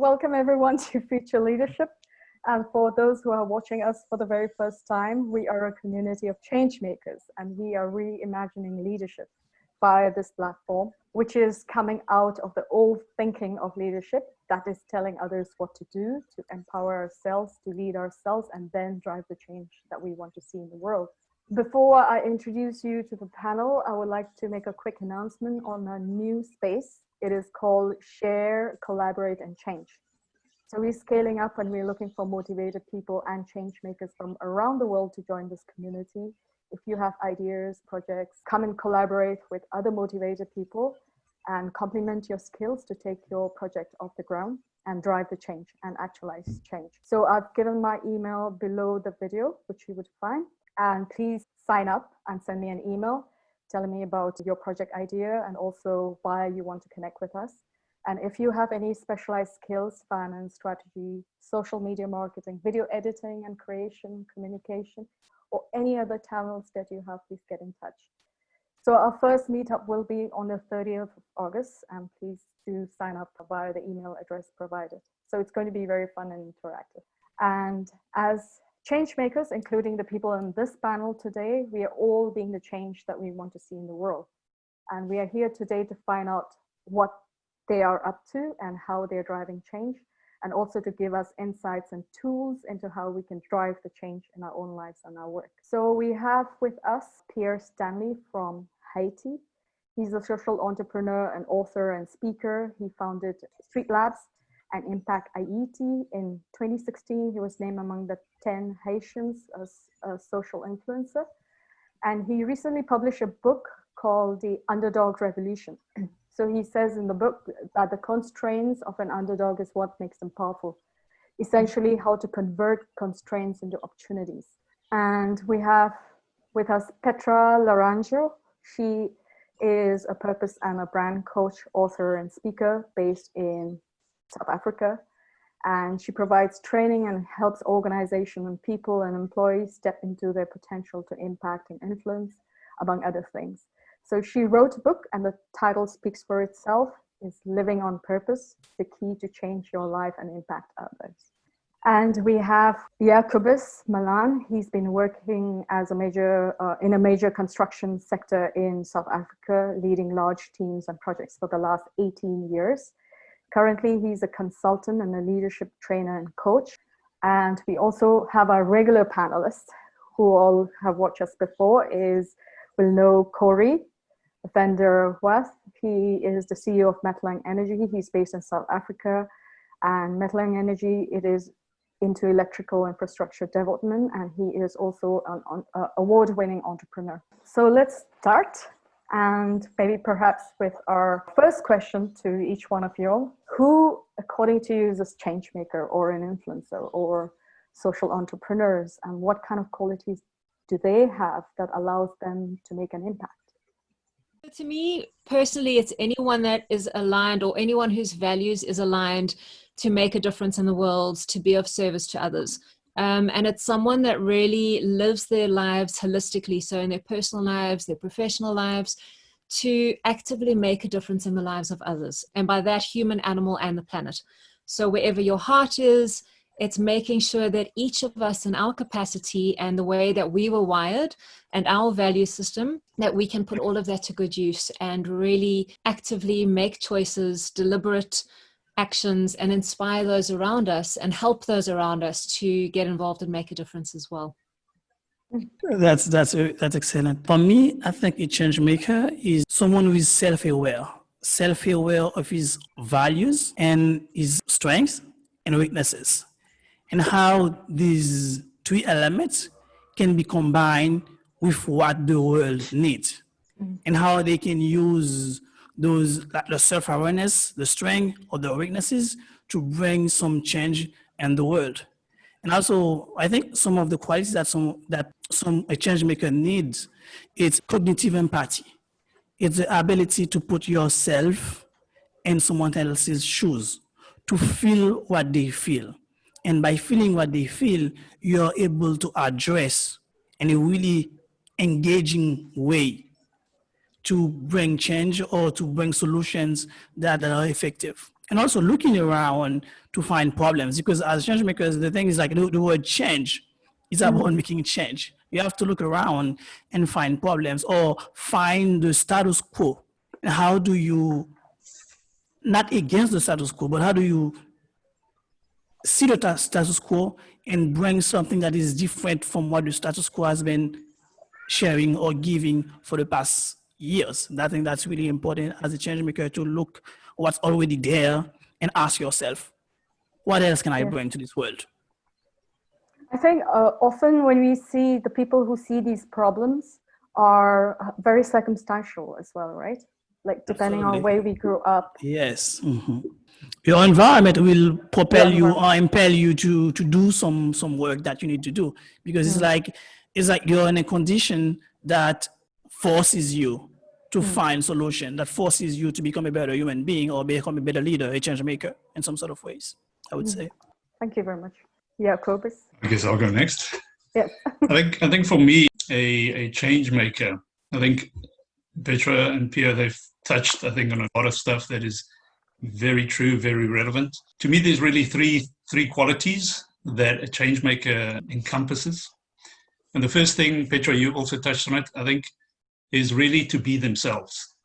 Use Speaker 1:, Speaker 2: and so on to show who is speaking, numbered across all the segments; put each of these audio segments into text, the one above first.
Speaker 1: welcome everyone to Future Leadership. And for those who are watching us for the very first time, we are a community of change makers, and we are reimagining leadership via this platform, which is coming out of the old thinking of leadership that is telling others what to do, to empower ourselves, to lead ourselves, and then drive the change that we want to see in the world. Before I introduce you to the panel, I would like to make a quick announcement on a new space. It is called Share, Collaborate, and Change. So we're scaling up and we're looking for motivated people and change makers from around the world to join this community. If you have ideas, projects, come and collaborate with other motivated people and complement your skills to take your project off the ground and drive the change and actualize change. So I've given my email below the video, which you would find. And please sign up and send me an email telling me about your project idea and also why you want to connect with us. And if you have any specialized skills, finance, strategy, social media marketing, video editing and creation, communication, or any other talents that you have, please get in touch. So our first meetup will be on the 30th of August, and please do sign up via the email address provided. So it's going to be very fun and interactive. And as change makers, including the people in this panel today, we are all being the change that we want to see in the world. And we are here today to find out what they are up to and how they're driving change, and also to give us insights and tools into how we can drive the change in our own lives and our work. So we have with us Pierre Stanley from Haiti. He's a social entrepreneur and author and speaker. He founded Street Labs and Impact Haiti. In 2016, he was named among the 10 Haitians as a social influencer. And he recently published a book called The Underdog Revolution. So he says in the book that the constraints of an underdog is what makes them powerful. Essentially, how to convert constraints into opportunities. And we have with us Petra Laranjo. She is a purpose and a brand coach, author, and speaker based in South Africa. And she provides training and helps organizations and people and employees step into their potential to impact and influence, among other things. So she wrote a book, and the title speaks for itself. It's Living on Purpose, the key to change your life and impact others. And we have Jacobus Malan. He's been working as in a major construction sector in South Africa, leading large teams and projects for the last 18 years. Currently, he's a consultant and a leadership trainer and coach. And we also have our regular panelists who all have watched us before will know Corey Vander Wath. He is the CEO of Metalang Energy. He's based in South Africa, and Metalang Energy, it is into electrical infrastructure development, and he is also an award-winning entrepreneur. So let's start, and maybe perhaps with our first question to each one of you all. Who, according to you, is a change maker or an influencer or social entrepreneurs, and what kind of qualities do they have that allows them to make an impact?
Speaker 2: To me, personally, it's anyone that is aligned, or anyone whose values is aligned to make a difference in the world, to be of service to others. And it's someone that really lives their lives holistically, so in their personal lives, their professional lives, to actively make a difference in the lives of others. And by that, human, animal, and the planet. So wherever your heart is, it's making sure that each of us in our capacity and the way that we were wired and our value system, that we can put all of that to good use and really actively make choices, deliberate actions, and inspire those around us and help those around us to get involved and make a difference as well.
Speaker 3: That's excellent. For me, I think a change maker is someone who is self-aware of his values and his strengths and weaknesses, and how these three elements can be combined with what the world needs, and how they can use those, like the self-awareness, the strength or the weaknesses, to bring some change in the world. And also, I think some of the qualities that a change maker needs, it's cognitive empathy. It's the ability to put yourself in someone else's shoes, to feel what they feel. And by feeling what they feel, you're able to address in a really engaging way to bring change or to bring solutions that are effective. and also looking around to find problems. Because as change makers, the thing is like the word change is about making change. You have to look around and find problems or find the status quo. And how do you, not against the status quo, but how do you see the status quo and bring something that is different from what the status quo has been sharing or giving for the past years? I think that's really important as a change maker, to look what's already there and ask yourself, what else can I bring to this world?
Speaker 1: I think often when we see the people who see these problems are very circumstantial as well, right? Like depending on where we grew up.
Speaker 3: Yes. Mm-hmm. Your environment will propel you or impel you to do some work that you need to do, because it's like you're in a condition that forces you to find solution, that forces you to become a better human being or become a better leader, a change maker in some sort of ways, I would say.
Speaker 1: Thank you very much. Yeah, Cobus.
Speaker 4: I guess I'll go next.
Speaker 1: Yes.
Speaker 4: I think for me, a change maker, I think Petra and Pia, they've touched, I think, on a lot of stuff that is very true, very relevant. To me, there's really three qualities that a change maker encompasses. And the first thing, Petra, you also touched on it, I think, is really to be themselves.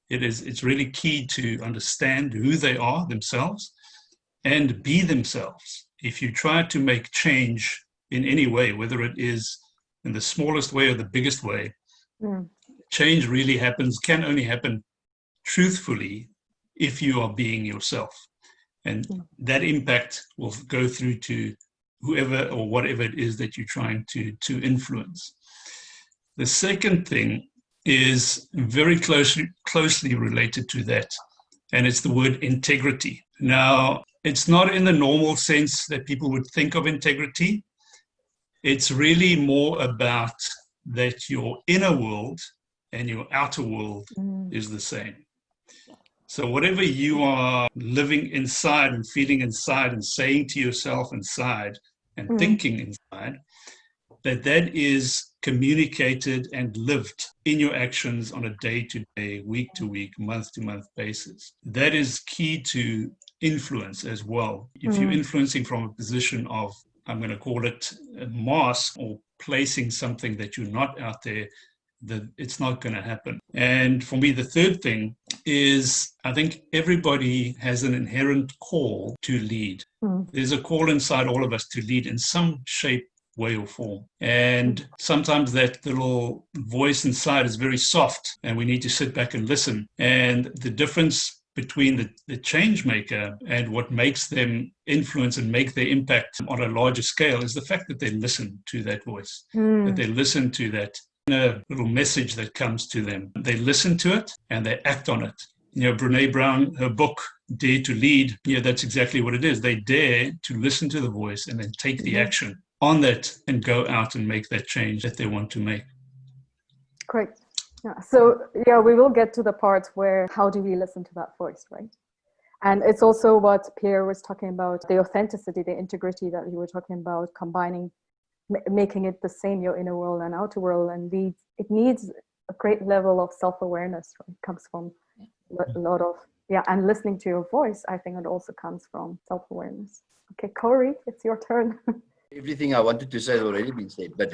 Speaker 4: It's really key to understand who they are themselves and be themselves. If you try to make change in any way, whether it is in the smallest way or the biggest way, change really can only happen truthfully if you are being yourself. And that impact will go through to whoever or whatever it is that you're trying to influence. The second thing is very closely related to that, and it's the word integrity. Now, it's not in the normal sense that people would think of integrity. It's really more about that your inner world and your outer world is the same. So whatever you are living inside and feeling inside and saying to yourself inside and thinking inside, that is communicated and lived in your actions on a day-to-day, week-to-week, month-to-month basis. That is key to influence as well. If you're influencing from a position of, I'm going to call it a mask, or placing something that you're not out there, that it's not going to happen. And for me, the third thing is, I think everybody has an inherent call to lead. There's a call inside all of us to lead in some shape, way or form. And sometimes that little voice inside is very soft and we need to sit back and listen. And the difference between the change maker and what makes them influence and make their impact on a larger scale is the fact that they listen to that voice, that they listen to that inner little message that comes to them. They listen to it and they act on it. You know, Brene Brown, her book, Dare to Lead, that's exactly what it is. They dare to listen to the voice and then take the action on that and go out and make that change that they want to make.
Speaker 1: Great. Yeah. So we will get to the part where how do we listen to that voice, right? And it's also what Pierre was talking about, the authenticity, the integrity that you were talking about, combining, making it the same, your inner world and outer world. And it needs a great level of self-awareness, right? It comes from a lot of, and listening to your voice, I think it also comes from self-awareness. Okay, Corey, it's your turn.
Speaker 5: Everything I wanted to say has already been said, but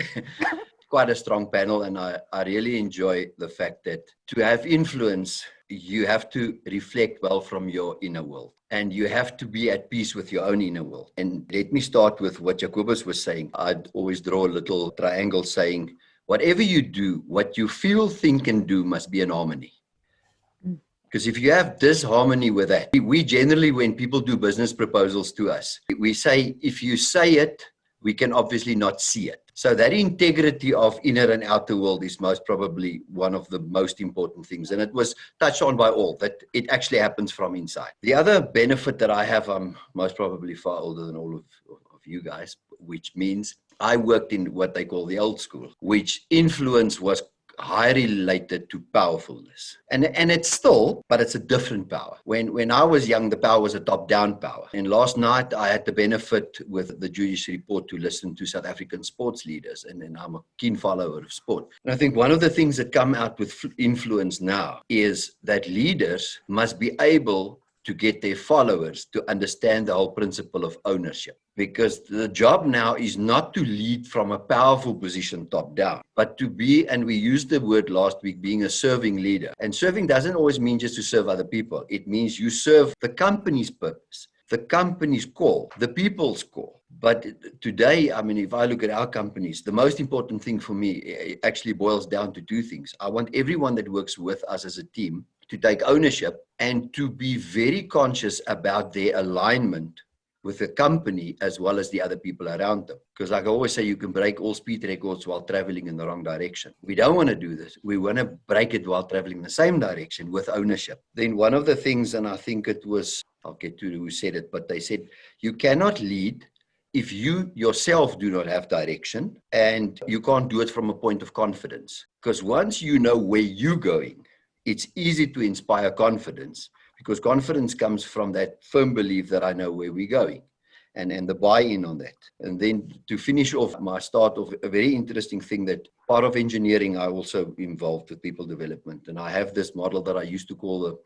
Speaker 5: quite a strong panel. And I really enjoy the fact that to have influence, you have to reflect well from your inner world. And you have to be at peace with your own inner world. And let me start with what Jacobus was saying. I'd always draw a little triangle saying, whatever you do, what you feel, think, and do must be in harmony. Because if you have disharmony with that, we generally, when people do business proposals to us, we say, if you say it, we can obviously not see it. So that integrity of inner and outer world is most probably one of the most important things. And it was touched on by all, that it actually happens from inside. The other benefit that I have, I'm most probably far older than all of you guys, which means I worked in what they call the old school, which influence was highly related to powerfulness. And it's still, but it's a different power. When I was young, the power was a top-down power. And last night, I had the benefit with the Jewish Report to listen to South African sports leaders. And then I'm a keen follower of sport. And I think one of the things that come out with influence now is that leaders must be able to get their followers to understand the whole principle of ownership. Because the job now is not to lead from a powerful position top down, but to be, and we used the word last week, being a serving leader. And serving doesn't always mean just to serve other people. It means you serve the company's purpose, the company's call, the people's call. But today, I mean, if I look at our companies, the most important thing for me actually boils down to two things. I want everyone that works with us as a team to take ownership and to be very conscious about their alignment with the company as well as the other people around them. Because like I always say, you can break all speed records while traveling in the wrong direction. We don't want to do this. We want to break it while traveling in the same direction with ownership. Then one of the things, and I think it was, I'll get to who said it, but they said, you cannot lead if you yourself do not have direction, and you can't do it from a point of confidence. Because once you know where you're going, it's easy to inspire confidence, because confidence comes from that firm belief that I know where we're going and the buy-in on that. And then to finish off my start of a very interesting thing, that part of engineering, I also involved with people development. And I have this model that I used to call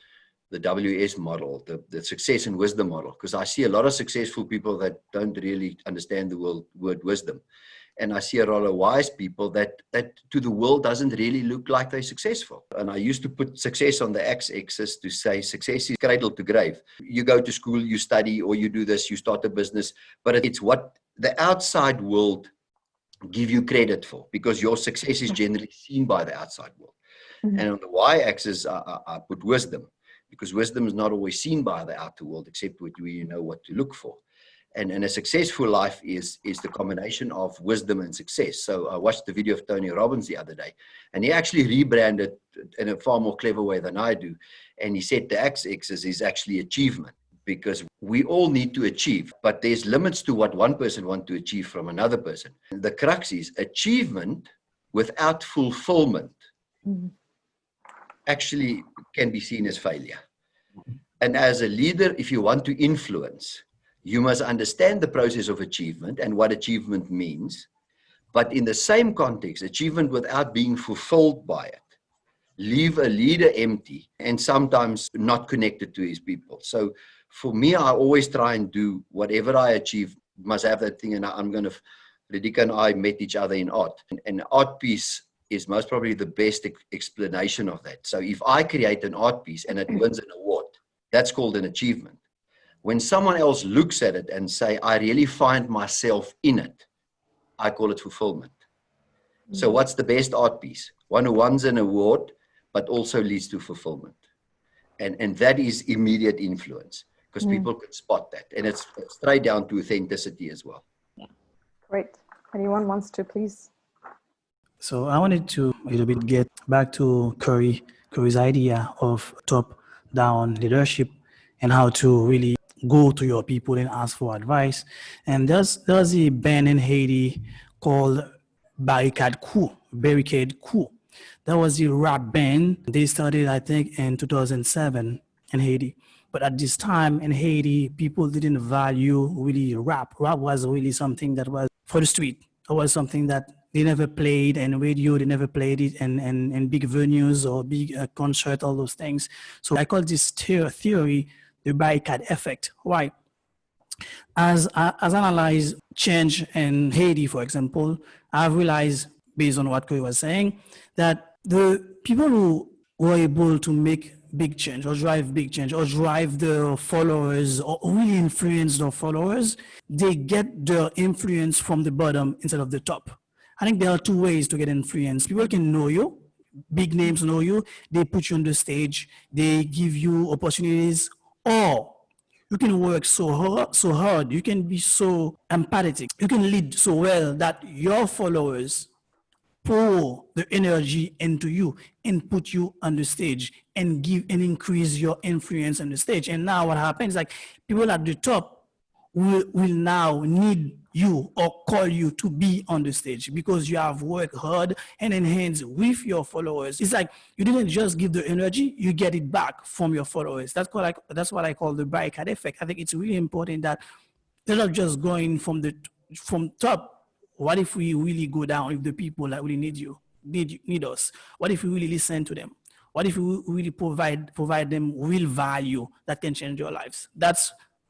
Speaker 5: the WS model, the success and wisdom model, because I see a lot of successful people that don't really understand the word wisdom. And I see a lot of wise people that to the world doesn't really look like they're successful. And I used to put success on the x-axis to say success is cradle to grave. You go to school, you study, or you do this, you start a business, but it's what the outside world give you credit for, because your success is generally seen by the outside world. Mm-hmm. And on the y-axis, I put wisdom, because wisdom is not always seen by the outer world, except when you know what to look for. And a successful life is the combination of wisdom and success. So I watched the video of Tony Robbins the other day, and he actually rebranded in a far more clever way than I do. And he said the x-axis is actually achievement, because we all need to achieve, but there's limits to what one person wants to achieve from another person. And the crux is achievement without fulfillment actually can be seen as failure. And as a leader, if you want to influence, you must understand the process of achievement and what achievement means. But in the same context, achievement without being fulfilled by it, leave a leader empty and sometimes not connected to his people. So for me, I always try and do whatever I achieve, must have that thing. And Radhika and I met each other in art. And an art piece is most probably the best explanation of that. So if I create an art piece and it wins an award, that's called an achievement. When someone else looks at it and say, I really find myself in it, I call it fulfillment. Mm-hmm. So what's the best art piece? One who wins an award, but also leads to fulfillment. And that is immediate influence, because people can spot that. And it's straight down to authenticity as well.
Speaker 1: Yeah. Great. Anyone wants to, please?
Speaker 3: So I wanted to a little bit get back to Curry's idea of top-down leadership and how to really go to your people and ask for advice. And there's a band in Haiti called Barricade Crew. That was a rap band. They started, I think, in 2007 in Haiti. But at this time in Haiti, people didn't value really rap. Rap was really something that was for the street. It was something that they never played in radio. They never played it in big venues or big concert, all those things. So I call this theory the barricade effect. Why? As I analyze change in Haiti, for example, I've realized, based on what Curry was saying, that the people who were able to make big change or drive big change or drive their followers or really influence their followers, they get their influence from the bottom instead of the top. I think there are two ways to get influence. People can know you, big names know you, they put you on the stage, they give you opportunities, or you can work so hard, you can be so empathetic, you can lead so well that your followers pour the energy into you and put you on the stage and give and increase your influence on the stage. And now what happens, like people at the top will now need you or call you to be on the stage because you have worked hard and in hands with your followers. It's like you didn't just give the energy, you get it back from your followers. That's what I call the barricade effect. I think it's really important that instead of just going from top, what if we really go down if the people that really need us? What if we really listen to them? What if we really provide them real value that can change your lives?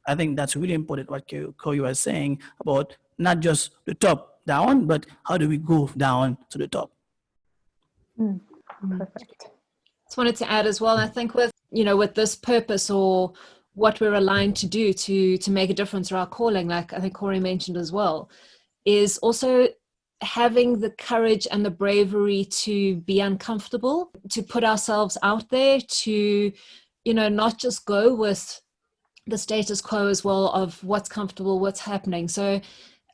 Speaker 3: I think that's really important what Corey was saying about not just the top down, but how do we go down to the top?
Speaker 1: Perfect.
Speaker 2: Just wanted to add as well, I think with this purpose or what we're aligned to do to make a difference or our calling, like I think Corey mentioned as well, is also having the courage and the bravery to be uncomfortable, to put ourselves out there, to, not just go with the status quo as well of what's comfortable, what's happening. So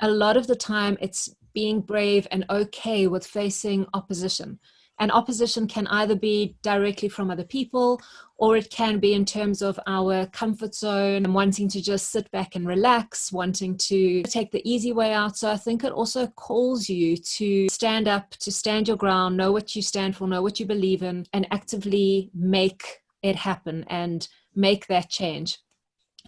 Speaker 2: a lot of the time it's being brave and okay with facing opposition. And opposition can either be directly from other people, or it can be in terms of our comfort zone and wanting to just sit back and relax, wanting to take the easy way out. So I think it also calls you to stand up, to stand your ground, know what you stand for, know what you believe in, and actively make it happen and make that change.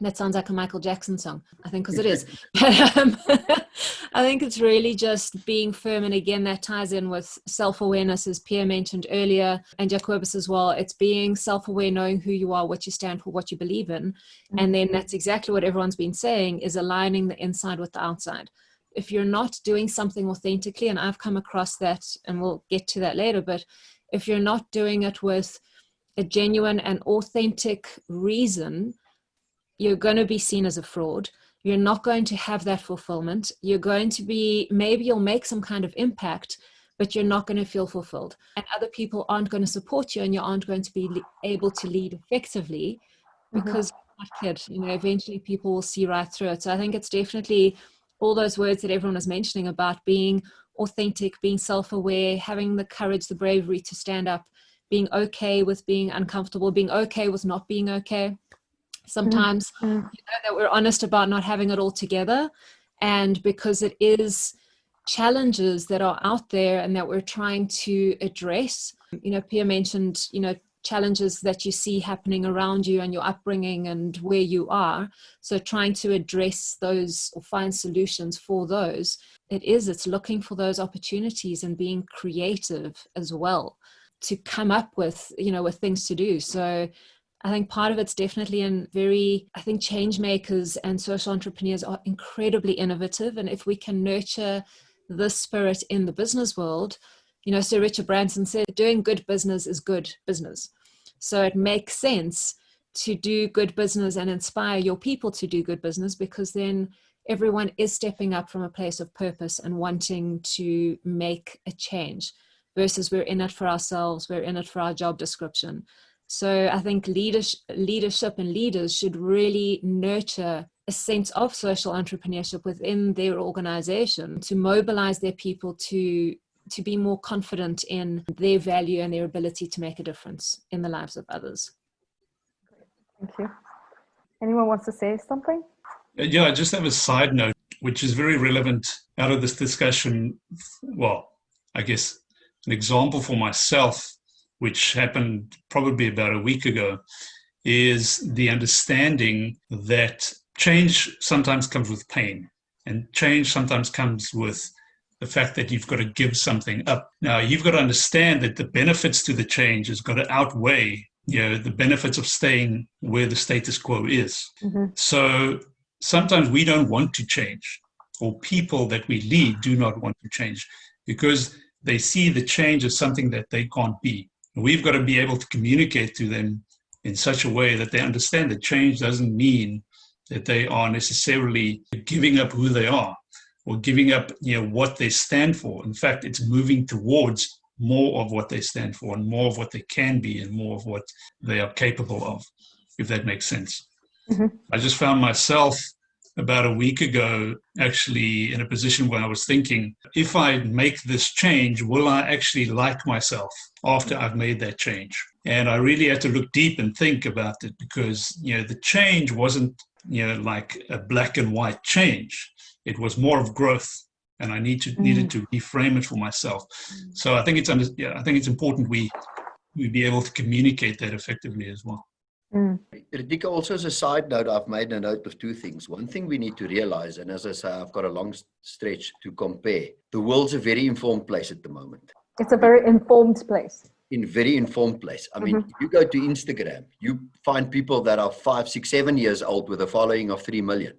Speaker 2: That sounds like a Michael Jackson song, I think, because it is. But I think it's really just being firm. And again, that ties in with self-awareness, as Pierre mentioned earlier, and Jacobus as well. It's being self-aware, knowing who you are, what you stand for, what you believe in. And then that's exactly what everyone's been saying, is aligning the inside with the outside. If you're not doing something authentically, and I've come across that, and we'll get to that later, but if you're not doing it with a genuine and authentic reason, you're going to be seen as a fraud. You're not going to have that fulfillment. You're going to be, maybe you'll make some kind of impact, but you're not going to feel fulfilled. And other people aren't going to support you, and you aren't going to be able to lead effectively because you're not kid. Eventually people will see right through it. So I think it's definitely all those words that everyone is mentioning about being authentic, being self-aware, having the courage, the bravery to stand up, being okay with being uncomfortable, being okay with not being okay. Sometimes that we're honest about not having it all together, and because it is challenges that are out there and that we're trying to address. Pierre mentioned, challenges that you see happening around you and your upbringing and where you are. So trying to address those or find solutions for those, it's looking for those opportunities and being creative as well to come up with, with things to do. So I think part of it's definitely I think change makers and social entrepreneurs are incredibly innovative. And if we can nurture this spirit in the business world, Sir Richard Branson said, doing good business is good business. So it makes sense to do good business and inspire your people to do good business, because then everyone is stepping up from a place of purpose and wanting to make a change, versus we're in it for ourselves, we're in it for our job description. So I think leadership and leaders should really nurture a sense of social entrepreneurship within their organization, to mobilize their people to be more confident in their value and their ability to make a difference in the lives of others.
Speaker 1: Thank you. Anyone wants to say something?
Speaker 4: Yeah, I just have a side note, which is very relevant out of this discussion. Well, I guess an example for myself, which happened probably about a week ago, is the understanding that change sometimes comes with pain, and change sometimes comes with the fact that you've got to give something up. Now, you've got to understand that the benefits to the change has got to outweigh, the benefits of staying where the status quo is. So sometimes we don't want to change, or people that we lead do not want to change, because they see the change as something that they can't be. We've got to be able to communicate to them in such a way that they understand that change doesn't mean that they are necessarily giving up who they are or giving up, what they stand for. In fact, it's moving towards more of what they stand for and more of what they can be and more of what they are capable of, if that makes sense. I just found myself about a week ago actually in a position where I was thinking, if I make this change, will I actually like myself after I've made that change? And I really had to look deep and think about it, because the change wasn't like a black and white change. It was more of growth, and I needed to reframe it for myself. So I think it's important we be able to communicate that effectively as well.
Speaker 5: Ritika, also as a side note, I've made a note of two things. One thing we need to realize, and as I say, I've got a long stretch to compare. The world's a very informed place at the moment.
Speaker 1: It's a very informed place.
Speaker 5: in very informed place. I mean, you go to Instagram, you find people that are 5, 6, 7 years old with a following of 3 million.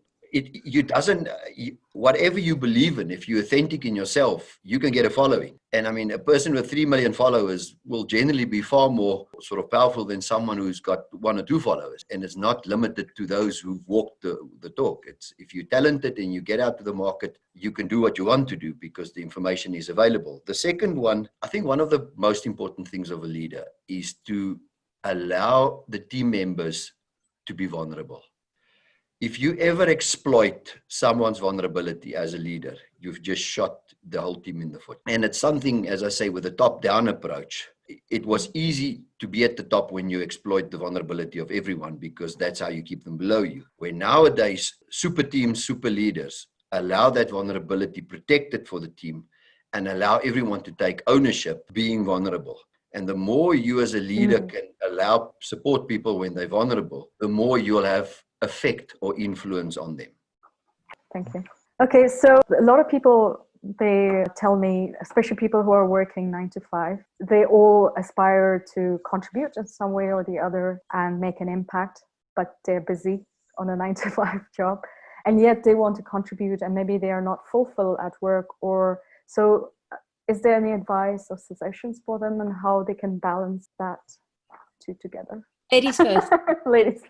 Speaker 5: Whatever you believe in, if you're authentic in yourself, you can get a following. And I mean, a person with 3 million followers will generally be far more sort of powerful than someone who's got 1 or 2 followers. And it's not limited to those who've walked the talk. It's if you're talented and you get out to the market, you can do what you want to do because the information is available. The second one, I think one of the most important things of a leader is to allow the team members to be vulnerable. If you ever exploit someone's vulnerability as a leader, you've just shot the whole team in the foot. And it's something, as I say, with a top-down approach, it was easy to be at the top when you exploit the vulnerability of everyone because that's how you keep them below you. Where nowadays, super teams, super leaders allow that vulnerability protected for the team and allow everyone to take ownership being vulnerable. And the more you as a leader can support people when they're vulnerable, the more you'll have effect or influence on them.
Speaker 1: Thank you. Okay, so a lot of people, they tell me, especially people who are working 9 to 5, they all aspire to contribute in some way or the other and make an impact, but they're busy on a 9 to 5 job, and yet they want to contribute and maybe they are not fulfilled at work. Or so is there any advice or suggestions for them on how they can balance that two together?
Speaker 2: Ladies first.
Speaker 1: Ladies.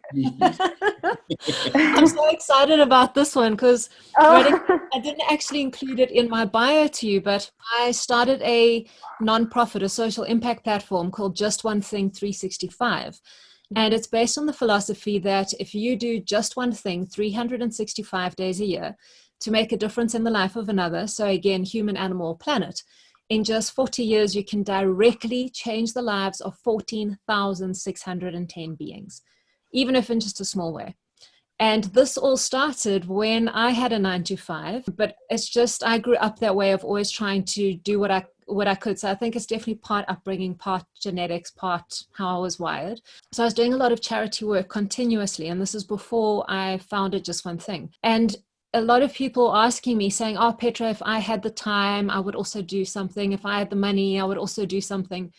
Speaker 2: I'm so excited about this one because I didn't actually include it in my bio to you, but I started a nonprofit, a social impact platform called Just One Thing 365. And it's based on the philosophy that if you do just one thing 365 days a year to make a difference in the life of another, so again, human, animal, planet, in just 40 years, you can directly change the lives of 14,610 beings, even if in just a small way. And this all started when I had a 9 to 5, but it's just, I grew up that way of always trying to do what I could. So I think it's definitely part upbringing, part genetics, part how I was wired. So I was doing a lot of charity work continuously. And this is before I founded Just One Thing. And a lot of people asking me saying, oh, Petra, if I had the time, I would also do something. If I had the money, I would also do something.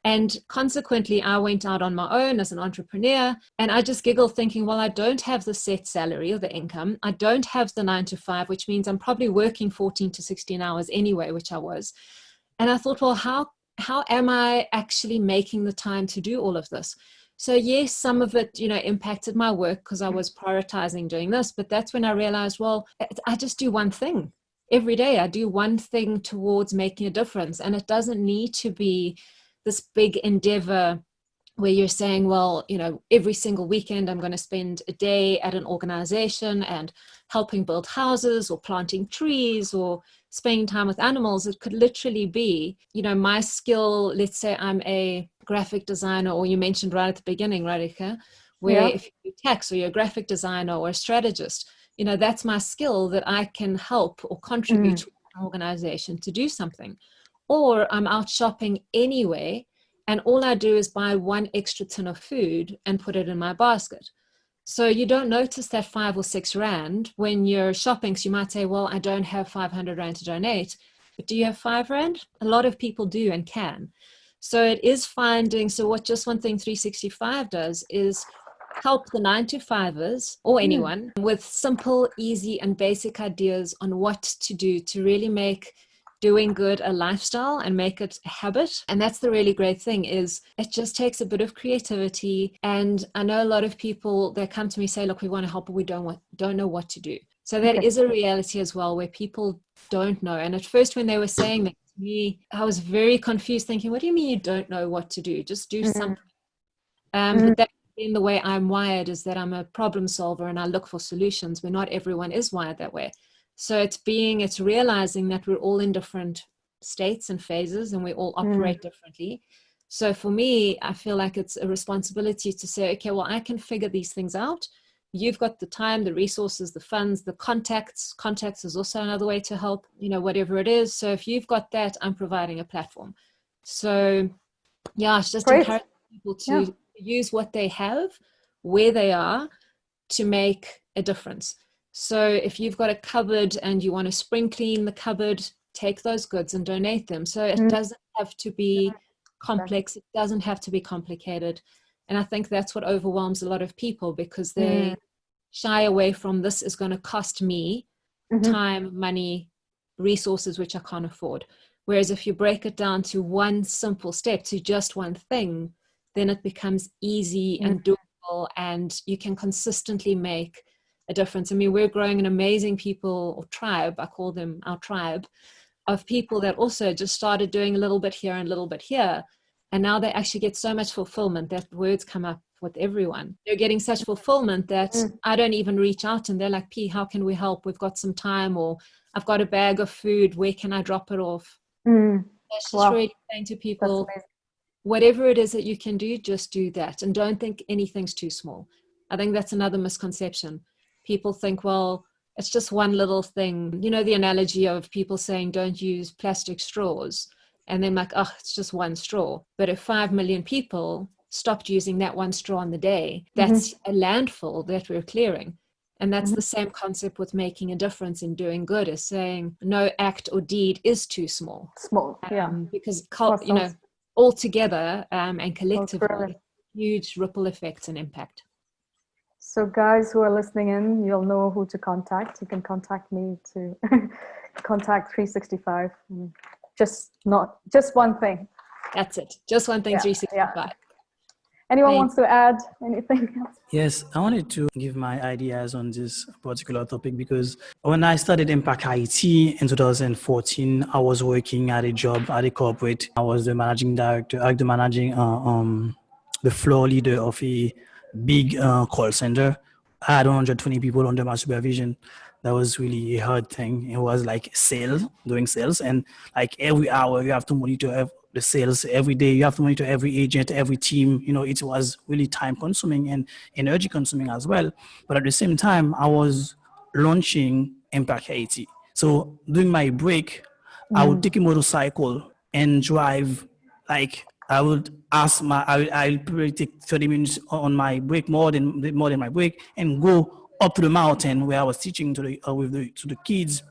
Speaker 2: And consequently, I went out on my own as an entrepreneur, and I just giggled thinking, well, I don't have the set salary or the income. I don't have the 9 to 5, which means I'm probably working 14 to 16 hours anyway, which I was. And I thought, well, how am I actually making the time to do all of this? So yes, some of it, impacted my work because I was prioritizing doing this. But that's when I realized, well, I just do one thing every day. I do one thing towards making a difference. And it doesn't need to be this big endeavor where you're saying, well, every single weekend I'm going to spend a day at an organization and helping build houses or planting trees or spending time with animals. It could literally be, my skill. Let's say I'm a graphic designer, or you mentioned right at the beginning, Radhika, where if you do tax or you're a graphic designer or a strategist, that's my skill that I can help or contribute to an organization to do something. Or I'm out shopping anyway, and all I do is buy 1 extra tin of food and put it in my basket. So you don't notice that 5 or 6 rand when you're shopping. So you might say, well, I don't have 500 rand to donate. But do you have 5 rand? A lot of people do and can. So it is finding, so what Just One Thing 365 does is help the 9 to 5ers or anyone with simple, easy, and basic ideas on what to do to really make doing good a lifestyle and make it a habit. And that's the really great thing, is it just takes a bit of creativity. And I know a lot of people that come to me say, look, we want to help, but we don't know what to do. So that is a reality as well, where people don't know. And at first when they were saying that to me, I was very confused, thinking, what do you mean you don't know what to do? Just do something. But that in the way I'm wired is that I'm a problem solver and I look for solutions, where not everyone is wired that way. So it's realizing that we're all in different states and phases and we all operate differently. So for me, I feel like it's a responsibility to say, okay, well, I can figure these things out. You've got the time, the resources, the funds, the contacts. Contacts is also another way to help, whatever it is. So if you've got that, I'm providing a platform. So yeah, it's just encouraging people to use what they have, where they are, to make a difference. So if you've got a cupboard and you want to spring clean the cupboard, take those goods and donate them. So it doesn't have to be complex. It doesn't have to be complicated. And I think that's what overwhelms a lot of people, because they shy away from, this is going to cost me time, money, resources, which I can't afford. Whereas if you break it down to one simple step, to just one thing, then it becomes easy and doable, and you can consistently make a difference. I mean, we're growing an amazing people or tribe, I call them our tribe, of people that also just started doing a little bit here and a little bit here. And now they actually get so much fulfillment that words come up with everyone. They're getting such fulfillment that I don't even reach out, and they're like, P, how can we help? We've got some time, or I've got a bag of food. Where can I drop it off? That's just really saying to people, whatever it is that you can do, just do that. And don't think anything's too small. I think that's another misconception. People think, well, it's just one little thing. You know, the analogy of people saying, don't use plastic straws. And then like, oh, it's just one straw. But if 5 million people stopped using that one straw on the day, that's a landfill that we're clearing. And that's the same concept with making a difference and doing good, is saying no act or deed is too small. Because, you know, all together and collectively, huge ripple effects and impact.
Speaker 1: So guys who are listening in, you'll know who to contact. You can contact me to contact 365. Just one thing.
Speaker 2: That's it. Just one thing, 365.
Speaker 1: Yeah. Anyone wants to add anything else?
Speaker 3: Yes, I wanted to give my ideas on this particular topic, because when I started Impact IT in 2014, I was working at a job at a corporate. I was the managing director, the floor leader of a big call center. I had 120 people under my supervision. That was really a hard thing. It was like doing sales, and like every hour you have to monitor the sales. Every day you have to monitor every agent, every team. You know, it was really time consuming and energy consuming as well. But at the same time, I was launching Impact IT. So during my break, I would take a motorcycle and drive. Like I would I'll probably take 30 minutes on my break, more than my break, and go up to the mountain where I was teaching to the kids,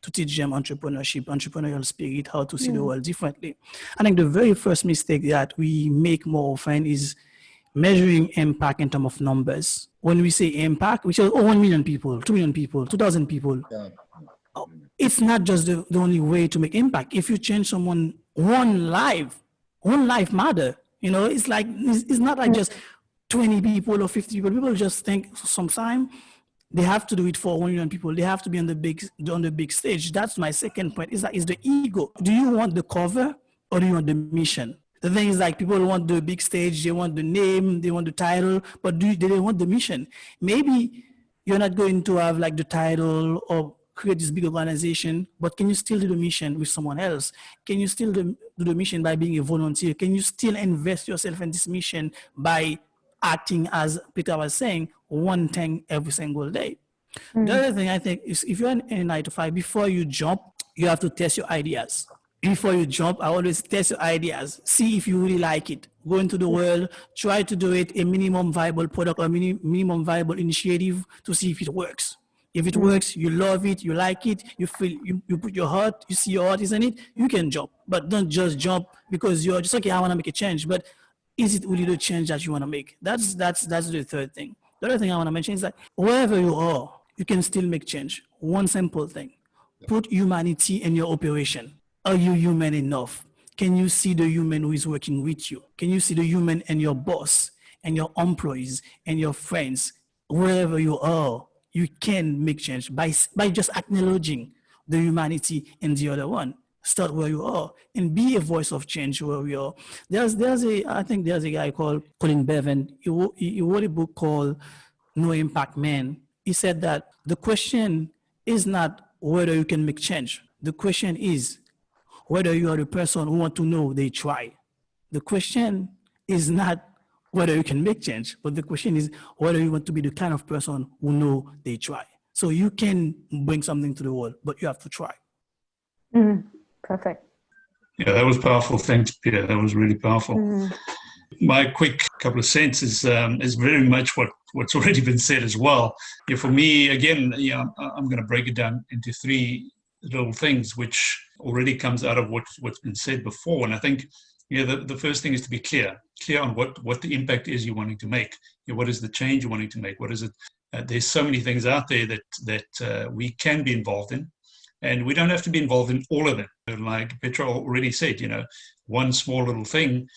Speaker 3: to teach them entrepreneurship, entrepreneurial spirit, how to see the world differently. I think the very first mistake that we make more often is measuring impact in terms of numbers. When we say impact, we say, 1 million people, 2 million people, 2,000 people. It's not just the only way to make impact. If you change someone one life matter. You know, it's like, it's not like just 20 people or 50 people. People just think sometimes they have to do it for 1 million people. They have to be on the big stage. That's my second point. Is the ego. Do you want the cover or do you want the mission? The thing is, like, people want the big stage, they want the name, they want the title, but do they want the mission? Maybe you're not going to have like the title or create this big organization, but can you still do the mission with someone else? Can you still do the mission by being a volunteer? Can you still invest yourself in this mission by acting, as Peter was saying, one thing every single day? The other thing I think is, if you're in a 9 to 5, before you jump, you have to test your ideas. Before you jump, I always test your ideas. See if you really like it. Go into the world, try to do it, a minimum viable product or minimum viable initiative, to see if it works. If it works, you love it, you like it, you feel, you put your heart, you see your heart is in it, you can jump. But don't just jump because you're just, okay, I want to make a change. But is it really the change that you want to make? That's the third thing. The other thing I want to mention is that wherever you are, you can still make change. One simple thing: put humanity in your operation. Are you human enough? Can you see the human who is working with you? Can you see the human in your boss and your employees and your friends? Wherever you are, you can make change by just acknowledging the humanity in the other one. Start where you are and be a voice of change where we are. I think there's a guy called Colin Bevan. He wrote a book called No Impact Man. He said that the question is not whether you can make change. The question is whether you are the person who want to know they try. The question is not whether you can make change, but the question is whether you want to be the kind of person who know they try. So you can bring something to the world, but you have to try.
Speaker 1: Perfect.
Speaker 4: Yeah, that was powerful. Thanks, Peter. That was really powerful. My quick couple of cents is very much what's already been said as well. Yeah, for me, again, I'm going to break it down into 3 little things, which already comes out of what's been said before. And I think the first thing is to be clear on what the impact is you're wanting to make. What is the change you're wanting to make? What is it? There's so many things out there that we can be involved in, and we don't have to be involved in all of them. Like Petra already said, one small little thing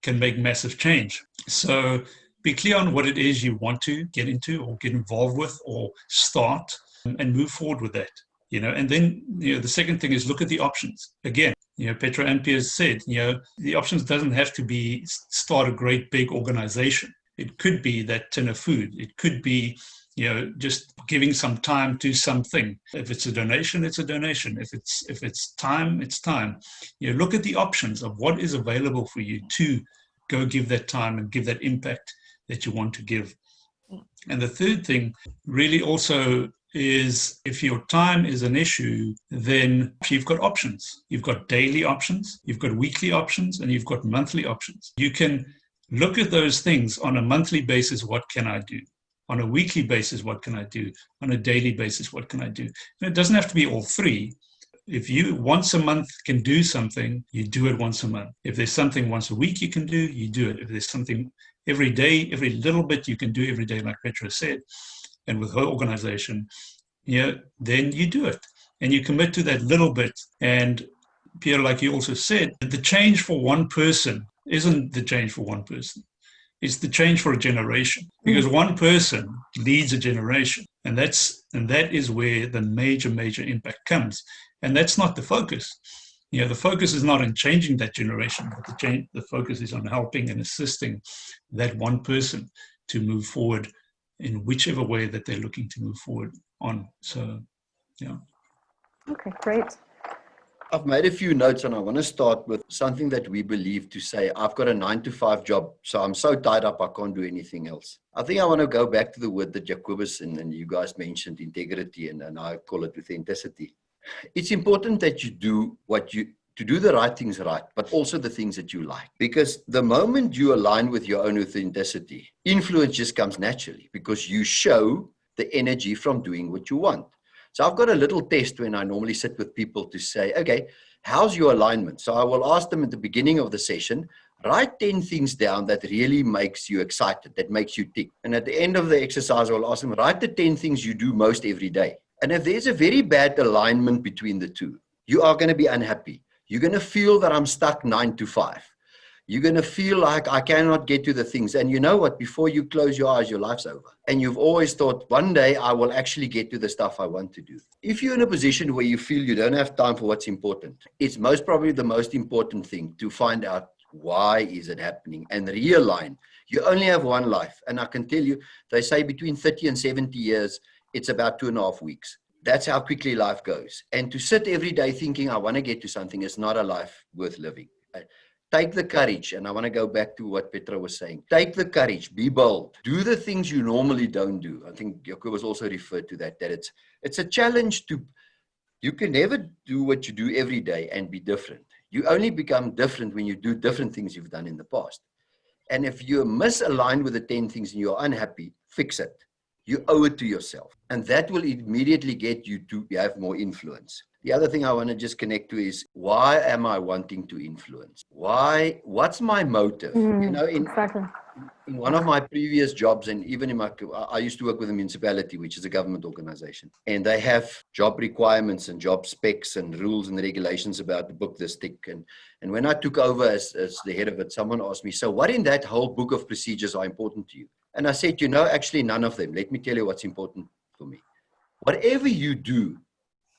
Speaker 4: can make massive change. So be clear on what it is you want to get into or get involved with or start, and move forward with that. And then the second thing is look at the options. Again, Petra and Piers said, the options doesn't have to be start a great big organization. It could be that tin of food. It could be, just giving some time to something. If it's a donation, it's a donation. If it's time, it's time. Look at the options of what is available for you to go give that time and give that impact that you want to give. And the third thing really also is, if your time is an issue, then you've got options. You've got daily options, you've got weekly options, and you've got monthly options. You can look at those things on a monthly basis. What can I do? On a weekly basis, what can I do? On a daily basis, what can I do? And it doesn't have to be all three. If you once a month can do something, you do it once a month. If there's something once a week you can do, you do it. If there's something every day, every little bit you can do every day, like Petra said, and with her organization, then you do it. And you commit to that little bit. And Pierre, like you also said, the change for one person isn't the change for one person. It's the change for a generation, because one person leads a generation. And that is where the major impact comes. And that's not the focus. The focus is not on changing that generation, but the focus is on helping and assisting that one person to move forward in whichever way that they're looking to move forward on. So, yeah.
Speaker 1: Okay, great.
Speaker 5: I've made a few notes, and I want to start with something that we believe to say, I've got a 9-to-5 job, so I'm so tied up, I can't do anything else. I think I want to go back to the word that Jacobus and you guys mentioned, integrity, and I call it authenticity. It's important that you do to do the right things right, but also the things that you like. Because the moment you align with your own authenticity, influence just comes naturally, because you show the energy from doing what you want. So I've got a little test when I normally sit with people to say, okay, how's your alignment? So I will ask them at the beginning of the session, write 10 things down that really makes you excited, that makes you tick. And at the end of the exercise, I will ask them, write the 10 things you do most every day. And if there's a very bad alignment between the two, you are going to be unhappy. You're going to feel that I'm stuck 9-to-5. You're going to feel like I cannot get to the things. And you know what? Before you close your eyes, your life's over. And you've always thought, one day I will actually get to the stuff I want to do. If you're in a position where you feel you don't have time for what's important, it's most probably the most important thing to find out why is it happening and realign. You only have one life. And I can tell you, they say between 30 and 70 years, it's about 2.5 weeks. That's how quickly life goes. And to sit every day thinking I want to get to something is not a life worth living. Take the courage, and I want to go back to what Petra was saying. Take the courage, be bold, do the things you normally don't do. I think Jacobus also referred to that it's a challenge you can never do what you do every day and be different. You only become different when you do different things you've done in the past. And if you're misaligned with the 10 things and you're unhappy, fix it. You owe it to yourself. And that will immediately get you to have more influence. The other thing I want to just connect to is, why am I wanting to influence? What's my motive?
Speaker 1: Exactly.
Speaker 5: In one of my previous jobs, and even I used to work with a municipality, which is a government organization, and they have job requirements and job specs and rules and regulations about the book this thick. And when I took over as the head of it, someone asked me, so what in that whole book of procedures are important to you? And I said, actually none of them. Let me tell you what's important for me. Whatever you do,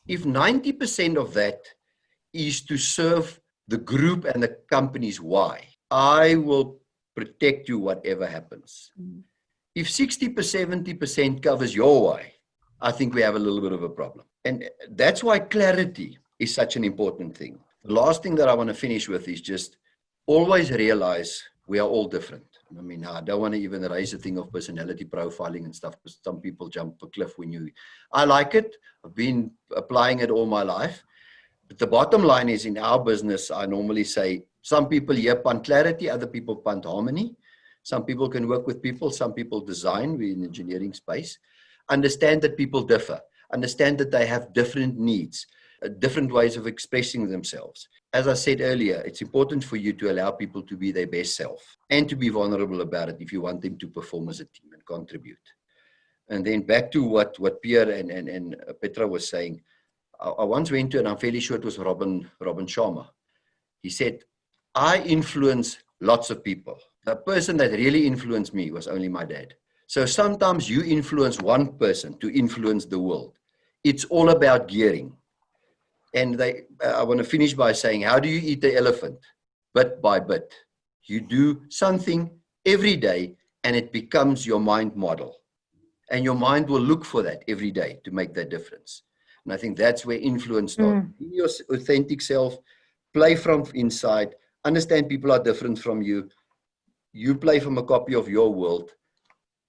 Speaker 5: if 90% of that is to serve the group and the company's why, I will protect you whatever happens. If 60%, 70% covers your why, I think we have a little bit of a problem. And that's why clarity is such an important thing. The last thing that I want to finish with is just always realize we are all different. I mean, I don't want to even raise a thing of personality profiling and stuff, because some people jump a cliff I like it. I've been applying it all my life. But the bottom line is, in our business, I normally say, some people here punt clarity, other people punt harmony. Some people can work with people, some people design. We're in engineering space. Understand that people differ. Understand that they have different needs. different ways of expressing themselves. As I said earlier, it's important for you to allow people to be their best self and to be vulnerable about it if you want them to perform as a team and contribute. And then back to what Pierre and Petra was saying, I once went to, and I'm fairly sure it was Robin Sharma. He said, I influence lots of people. The person that really influenced me was only my dad. So sometimes you influence one person to influence the world. It's all about gearing. And I want to finish by saying, how do you eat the elephant? Bit by bit. You do something every day and it becomes your mind model. And your mind will look for that every day to make that difference. And I think that's where influence starts. Be your authentic self, play from inside, understand people are different from you. You play from a copy of your world,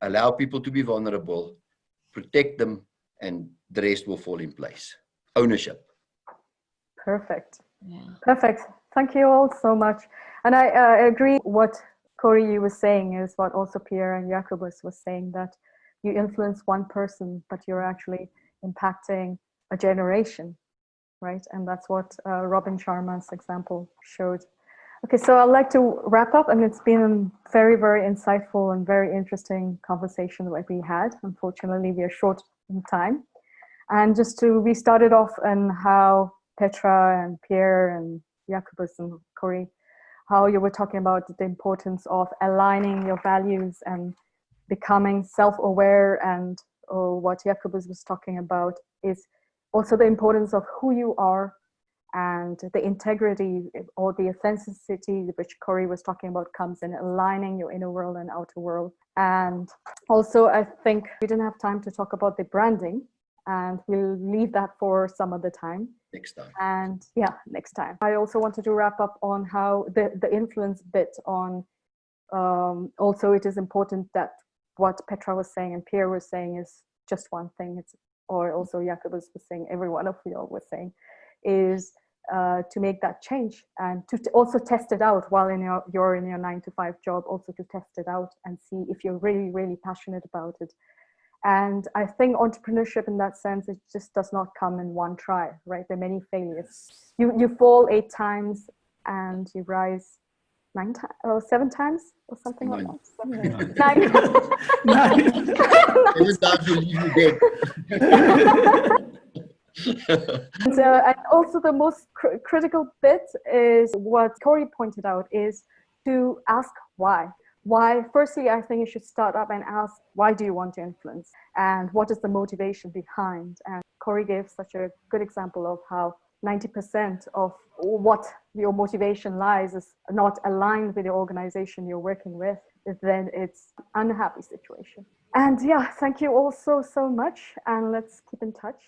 Speaker 5: allow people to be vulnerable, protect them, and the rest will fall in place. Ownership.
Speaker 1: Perfect.
Speaker 2: Yeah.
Speaker 1: Perfect. Thank you all so much. And I agree what Corey, you were saying is what also Pierre and Jacobus was saying, that you influence one person, but you're actually impacting a generation, right? And that's what Robin Sharma's example showed. Okay, so I'd like to wrap up, and it's been a very, very insightful and very interesting conversation that we had. Unfortunately, we are short in time. And we started off on how Petra and Pierre and Jacobus and Corey, how you were talking about the importance of aligning your values and becoming self-aware, and what Jacobus was talking about is also the importance of who you are and the integrity or the authenticity, which Corey was talking about, comes in aligning your inner world and outer world. And also, I think we didn't have time to talk about the branding, and we'll leave that for some other time.
Speaker 5: Next time.
Speaker 1: And yeah, next time. I also wanted to wrap up on how the influence bit on, also it is important that what Petra was saying and Pierre was saying is just one thing, or also Jacobus was saying, every one of you all was saying, is to make that change and to also test it out while you're in your 9-to-5 job, also to test it out and see if you're really, really passionate about it. And I think entrepreneurship in that sense, it just does not come in one try, right? There are many failures. You fall 8 times and you rise 9 times or 7 times or something like that. 9.
Speaker 5: 7 times will leave you dead.
Speaker 1: And also the most critical bit is what Corey pointed out, is to ask why. Why? Firstly, I think you should start up and ask, why do you want to influence? And what is the motivation behind? And Corey gave such a good example of how 90% of what your motivation lies is not aligned with the organization you're working with, then it's an unhappy situation. And yeah, thank you all so much. And let's keep in touch.